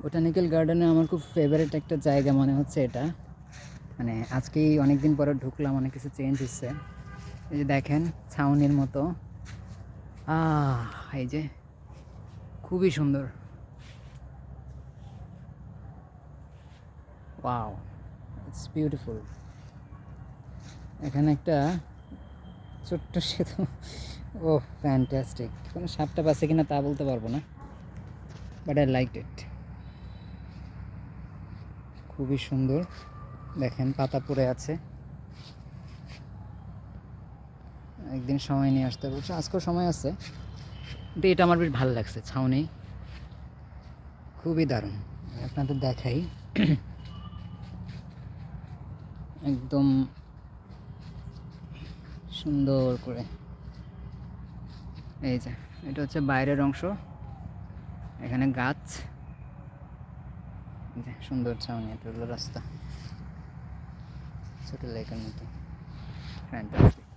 Botanical গার্ডেনে আমার খুব ফেভারিট একটা জায়গা মনে হচ্ছে এটা। মানে আজকেই অনেক দিন পরে ঢুকলাম, অনেক কিছু চেঞ্জ হচ্ছে। এই যে দেখেন ছাউনির মতো, এই যে খুবই সুন্দর। Wow, it's beautiful. এখানে একটা ছোট্ট সেতু, ও ফ্যান্টাস্টিক। কোনো সাপটা আছে কিনা তা বলতে পারবো না, বাট আই লাইক ইট। খুবই সুন্দর, দেখেন পাতা পড়ে আছে। একদিন সময় নিয়ে আসতে বলছে, আজকেও সময় আছে। কিন্তু এটা আমার বেশ ভালো লাগছে, ছাউনি খুবই দারুণ। আপনাদের দেখাই একদম সুন্দর করে। এই যে এটা হচ্ছে বাইরের অংশ, এখানে গাছ, এই যে সুন্দর ছাউনি। এটা হলো রাস্তা, ছোটো লেকের মতো, ফ্যান্টাস্টিক।